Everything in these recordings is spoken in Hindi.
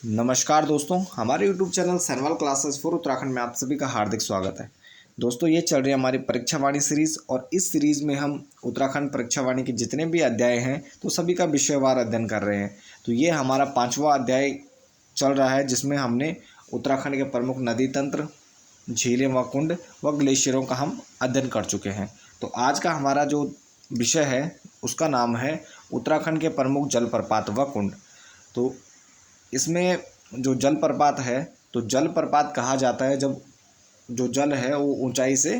नमस्कार दोस्तों, हमारे YouTube channel Sainwal classes for Uttarakhand में आप सभी का हार्दिक स्वागत है। दोस्तों, ये चल रही है हमारी परीक्षा वाणी सीरीज़ और इस सीरीज़ में हम उत्तराखंड परीक्षा वाणी के जितने भी अध्याय हैं तो सभी का विषयवार अध्ययन कर रहे हैं। तो ये हमारा 5वां अध्याय चल रहा है जिसमें हमने उत्तराखंड के प्रमुख नदी तंत्र, झीलें व कुंड व ग्लेशियरों का हम अध्ययन कर चुके हैं। तो आज का हमारा जो विषय है उसका नाम है उत्तराखंड के प्रमुख जलप्रपात व कुंड। तो इसमें जो जलप्रपात है तो जलप्रपात कहा जाता है जब जो जल है वो ऊंचाई से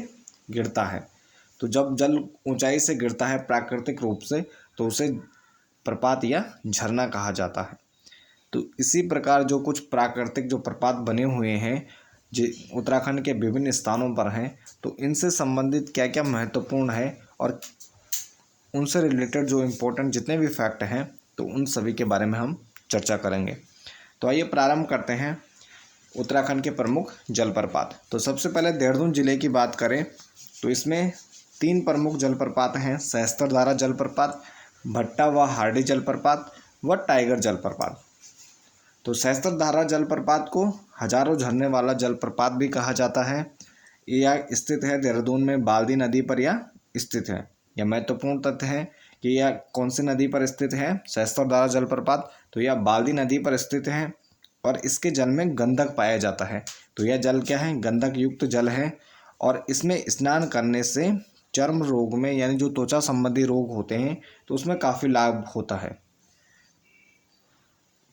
गिरता है। तो जब जल ऊंचाई से गिरता है प्राकृतिक रूप से तो उसे प्रपात या झरना कहा जाता है। तो इसी प्रकार जो कुछ प्राकृतिक जो प्रपात बने हुए हैं जो उत्तराखंड के विभिन्न स्थानों पर हैं तो इनसे संबंधित क्या क्या महत्वपूर्ण है और उनसे रिलेटेड जो इम्पोर्टेंट जितने भी फैक्ट हैं तो उन सभी के बारे में हम चर्चा करेंगे। तो आइए प्रारंभ करते हैं उत्तराखंड के प्रमुख जलप्रपात। तो सबसे पहले देहरादून जिले की बात करें तो इसमें 3 प्रमुख जलप्रपात हैं: सहस्त्रधारा जलप्रपात, भट्टा व हार्डी जलप्रपात व टाइगर जलप्रपात। तो सहस्त्रधारा जलप्रपात को हजारों झरने वाला जलप्रपात भी कहा जाता है। यह स्थित है देहरादून में बाल्दी नदी पर यह स्थित है। यह महत्वपूर्ण तथ्य है कि यह कौन सी नदी पर स्थित है। सहस्त्रधारा जलप्रपात तो यह बाल्दी नदी पर स्थित है और इसके जल में गंधक पाया जाता है। तो यह जल क्या है? गंधक युक्त जल है और इसमें स्नान करने से चर्म रोग में यानी जो त्वचा संबंधी रोग होते हैं तो उसमें काफ़ी लाभ होता है।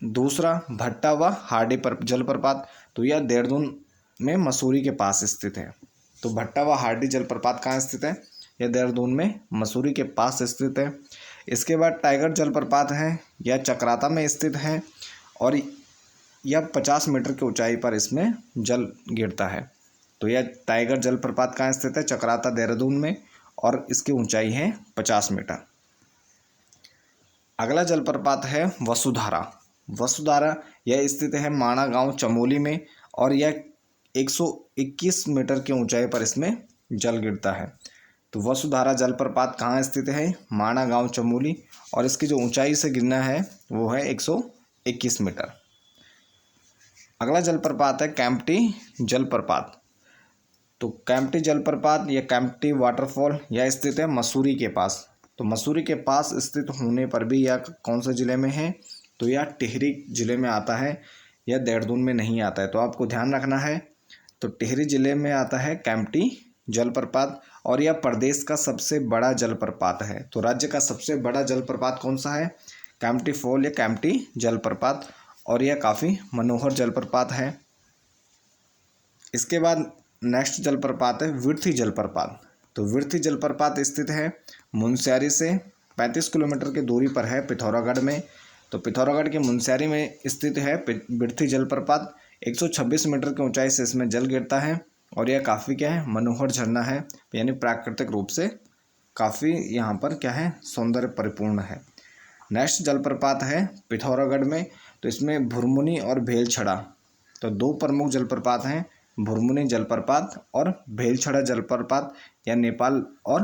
दूसरा, भट्टा व हार्डी पर जलप्रपात तो यह देहरादून में मसूरी के पास स्थित है। तो भट्टा व हार्डी जलप्रपात कहाँ स्थित है? यह देहरादून में मसूरी के पास स्थित है। इसके बाद टाइगर जलप्रपात है, यह चक्राता में स्थित है और यह 50 मीटर की ऊंचाई पर इसमें जल गिरता है। तो यह टाइगर जलप्रपात कहाँ स्थित है? चक्राता, देहरादून में, और इसकी ऊंचाई है 50 मीटर। अगला जलप्रपात है वसुधारा। वसुधारा यह स्थित है माणा गांव, चमोली में, और यह 121 मीटर की ऊंचाई पर इसमें जल गिरता है। तो वसुधारा जलप्रपात कहाँ स्थित है? माणा गांव, चमोली, और इसकी जो ऊंचाई से गिरना है वो है 121 मीटर। अगला जलप्रपात है कैंपटी जलप्रपात। तो कैंपटी जलप्रपात या कैंपटी वाटरफॉल यह स्थित है मसूरी के पास। तो मसूरी के पास स्थित होने पर भी यह कौन से ज़िले में है? तो यह टिहरी ज़िले में आता है, यह देहरादून में नहीं आता है। तो आपको ध्यान रखना है। तो टिहरी ज़िले में आता है कैंपटी जलप्रपात और यह प्रदेश का सबसे बड़ा जलप्रपात है। तो राज्य का सबसे बड़ा जलप्रपात कौन सा है? कैंपटी फॉल या कैंपटी जलप्रपात, और यह काफ़ी मनोहर जलप्रपात है। इसके बाद नेक्स्ट जलप्रपात है विर्थी जलप्रपात। तो विर्थी जलप्रपात स्थित है मुनस्यारी से 35 किलोमीटर की दूरी पर है, पिथौरागढ़ में। तो पिथौरागढ़ के मुनस्यारी में स्थित है विर्थी जलप्रपात। 126 मीटर की ऊंचाई से इसमें जल गिरता है और यह काफ़ी क्या है? मनोहर झरना है, यानी प्राकृतिक रूप से काफ़ी यहाँ पर क्या है? सौंदर्य परिपूर्ण है। नेक्स्ट जलप्रपात है पिथौरागढ़ में। तो इसमें भुरमुनी और भेलछड़ा, तो 2 प्रमुख जलप्रपात हैं, भुरमुनी जलप्रपात और भेलछड़ा जलप्रपात। यह नेपाल और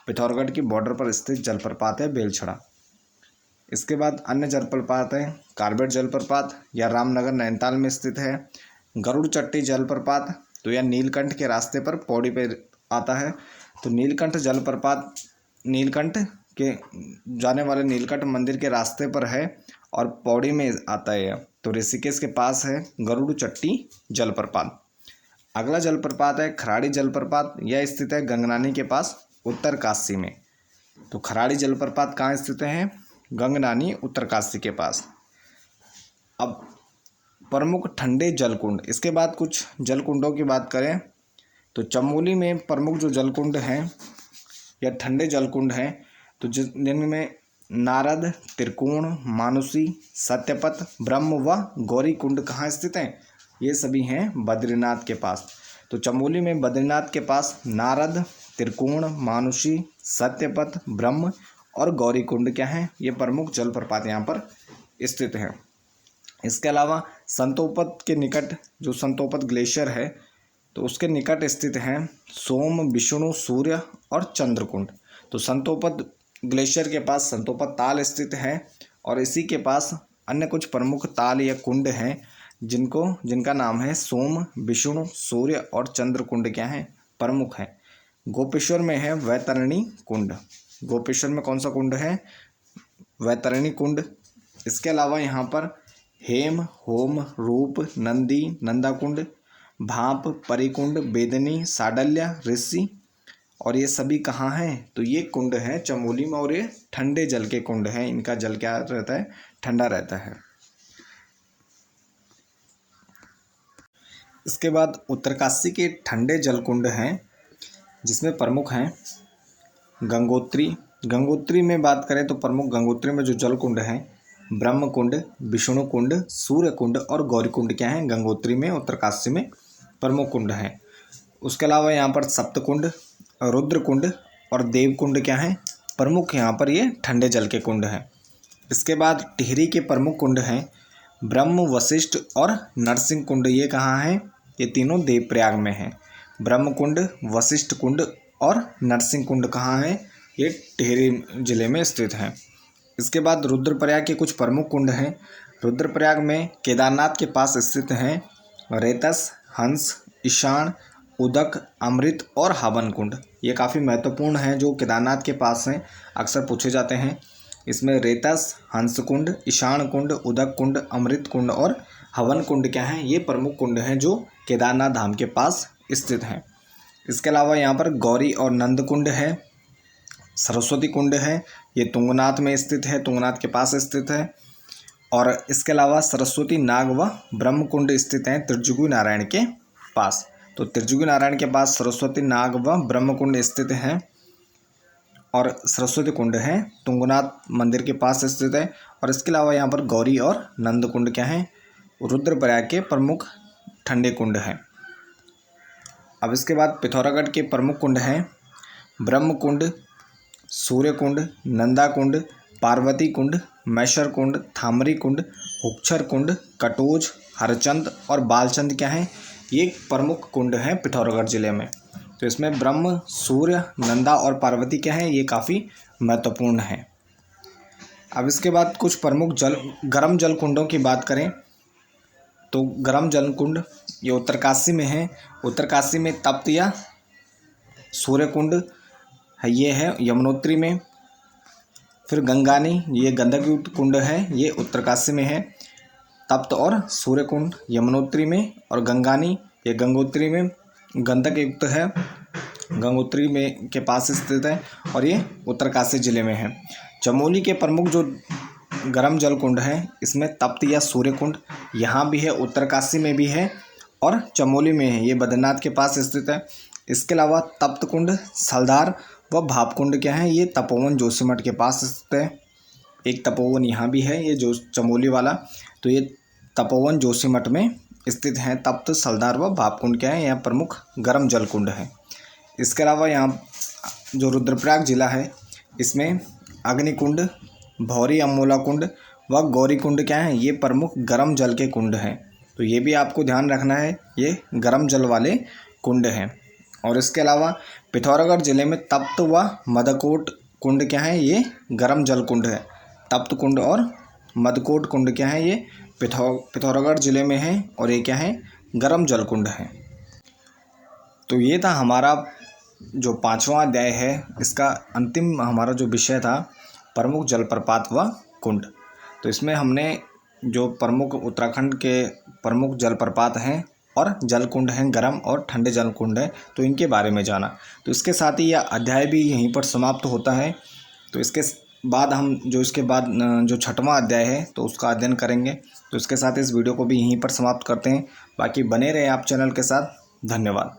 पिथौरागढ़ की बॉर्डर पर स्थित जलप्रपात है भेलछड़ा। इसके बाद अन्य जलप्रपात हैं कार्बेट जलप्रपात, यह रामनगर नैनीताल में स्थित है। गरुड़ चट्टी जलप्रपात तो यह नीलकंठ के रास्ते पर पौड़ी पे आता है। तो नीलकंठ जलप्रपात नीलकंठ के जाने वाले नीलकंठ मंदिर के रास्ते पर है और पौड़ी में आता है। तो ऋषिकेश के पास है गरुड़ चट्टी जलप्रपात। अगला जलप्रपात है खराड़ी जलप्रपात, यह स्थित है गंगनानी के पास, उत्तरकाशी में। तो खराड़ी जलप्रपात कहाँ स्थित है? गंगनानी, उत्तरकाशी के पास। अब प्रमुख ठंडे जलकुंड, इसके बाद कुछ जलकुंडों की बात करें तो चमोली में प्रमुख जो जलकुंड हैं या ठंडे जलकुंड हैं तो जिनमें नारद, त्रिकोण, मानुषी, सत्यपत, ब्रह्म व गौरी कुंड कहाँ स्थित हैं? ये सभी हैं बद्रीनाथ के पास। तो चमोली में बद्रीनाथ के पास नारद, त्रिकोण, मानुषी, सत्यपत, ब्रह्म और गौरी कुंड क्या हैं? ये प्रमुख जलप्रपात यहाँ पर स्थित हैं। इसके अलावा संतोपत के निकट जो संतोपत ग्लेशियर है तो उसके निकट स्थित हैं सोम, विष्णु, सूर्य और चंद्रकुंड। तो संतोपत ग्लेशियर के पास संतोपत ताल स्थित है और इसी के पास अन्य कुछ प्रमुख ताल या कुंड हैं जिनका नाम है सोम, विष्णु, सूर्य और चंद्र कुंड क्या है, प्रमुख हैं। गोपेश्वर में है वैतरणी कुंड। गोपेश्वर में कौन सा कुंड है, वैतरणी कुंड। इसके अलावा यहाँ पर हेम, होम, रूप, नंदी, नंदा कुंड, भाप, परिकुंड, बेदनी, साडल्य, ऋषि, और ये सभी कहाँ हैं, तो ये कुंड हैं चमोली में और ये ठंडे जल के कुंड हैं। इनका जल क्या रहता है, ठंडा रहता है। इसके बाद उत्तरकाशी के ठंडे जल कुंड हैं जिसमें प्रमुख हैं गंगोत्री। गंगोत्री में बात करें तो प्रमुख गंगोत्री में जो जल कुंड हैं ब्रह्म कुंड, विष्णु कुंड, सूर्य कुंड और गौरी कुंड क्या हैं, गंगोत्री में उत्तरकाशी में प्रमुख कुंड हैं। उसके अलावा यहाँ पर सप्तकुंड, रुद्र कुंड और देव कुंड क्या हैं, प्रमुख यहाँ पर ये ठंडे जल के कुंड हैं। इसके बाद टिहरी के प्रमुख कुंड हैं ब्रह्म, वशिष्ठ और नरसिंह कुंड। ये कहाँ हैं, ये तीनों देवप्रयाग में हैं। ब्रह्म कुंड, वशिष्ठ कुंड और नरसिंह कुंड कहाँ हैं, ये टिहरी जिले में स्थित हैं। इसके बाद रुद्रप्रयाग के कुछ प्रमुख कुंड हैं। रुद्रप्रयाग में केदारनाथ के पास स्थित हैं रेतस, हंस, ईशान, उदक, अमृत और हवन कुंड। ये काफ़ी महत्वपूर्ण हैं जो केदारनाथ के पास हैं, अक्सर पूछे जाते हैं। इसमें रेतस, हंस कुंड, ईशान कुंड, उदक कुंड, अमृत कुंड और हवन कुंड क्या हैं, ये प्रमुख कुंड हैं जो केदारनाथ धाम के पास स्थित हैं। इसके अलावा यहाँ पर गौरी और नंद कुंड है, सरस्वती कुंड है, ये तुंगनाथ में स्थित है, तुंगनाथ के पास स्थित है। और इसके अलावा सरस्वती नाग व ब्रह्म कुंड स्थित हैं त्रिजुगी नारायण के पास। तो त्रिजुगी नारायण के पास सरस्वती नाग व ब्रह्म कुंड स्थित हैं और सरस्वती कुंड है तुंगनाथ मंदिर के पास स्थित है। और इसके अलावा यहाँ पर गौरी और नंद कुंड क्या हैं, रुद्रप्रयाग के प्रमुख ठंडे कुंड हैं। अब इसके बाद पिथौरागढ़ के प्रमुख कुंड हैं ब्रह्म कुंड, सूर्य कुंड, नंदा कुंड, पार्वती कुंड, मैशर कुंड, थामरी कुंड, हुक्छर कुंड, कटोज, हरचंद और बालचंद क्या हैं, ये प्रमुख कुंड हैं पिथौरागढ़ जिले में। तो इसमें ब्रह्म, सूर्य, नंदा और पार्वती क्या हैं, ये काफ़ी महत्वपूर्ण हैं। अब इसके बाद कुछ प्रमुख गर्म जल कुंडों की बात करें तो गर्म जल कुंड ये उत्तरकाशी में है। उत्तरकाशी में तप्त या सूर्य कुंड है, ये है यमुनोत्री में। फिर गंगानी, ये गंधक युक्त कुंड है, ये उत्तरकाशी में है। तप्त और सूर्य कुंड यमुनोत्री में और गंगानी ये गंगोत्री में गंधक युक्त है, गंगोत्री में के पास स्थित है और ये उत्तरकाशी जिले में है। चमोली के प्रमुख जो गर्म जल कुंड है इसमें तप्त या सूर्य कुंड यहाँ भी है, उत्तरकाशी में भी है और चमोली में है, ये बद्रीनाथ के पास स्थित है। इसके अलावा तप्त कुंड, सलधार व भाप कुंड क्या है, ये तपोवन जोशीमठ के पास स्थित है। एक तपोवन यहाँ भी है, ये जो चमोली वाला, तो ये तपोवन जोशीमठ में स्थित हैं। तप्त, सलधार व भाप कुंड क्या है, यह प्रमुख गर्म जल कुंड है। इसके अलावा यहाँ जो रुद्रप्रयाग जिला है इसमें अग्निकुंड, भौरी अमोला कुंड व गौरी कुंड क्या है, ये प्रमुख गर्म जल के कुंड हैं। तो ये भी आपको ध्यान रखना है, ये गर्म जल वाले कुंड हैं। और इसके अलावा पिथौरागढ़ जिले में तप्त व मदकोट कुंड क्या है, ये गर्म जल कुंड है। तप्त कुंड और मदकोट कुंड क्या है, ये पिथौरागढ़ जिले में है और ये क्या है, गर्म जल कुंड है। तो ये था हमारा जो 5वां अध्याय है, इसका अंतिम हमारा जो विषय था प्रमुख जलप्रपात व कुंड। तो इसमें हमने जो प्रमुख उत्तराखंड के प्रमुख जलप्रपात हैं और जल कुंड हैं, गर्म और ठंडे जल कुंड हैं, तो इनके बारे में जाना। तो इसके साथ ही यह अध्याय भी यहीं पर समाप्त होता है। तो इसके बाद हम जो 6वां अध्याय है तो उसका अध्ययन करेंगे। तो इसके साथ इस वीडियो को भी यहीं पर समाप्त करते हैं। बाकी बने रहे आप चैनल के साथ। धन्यवाद।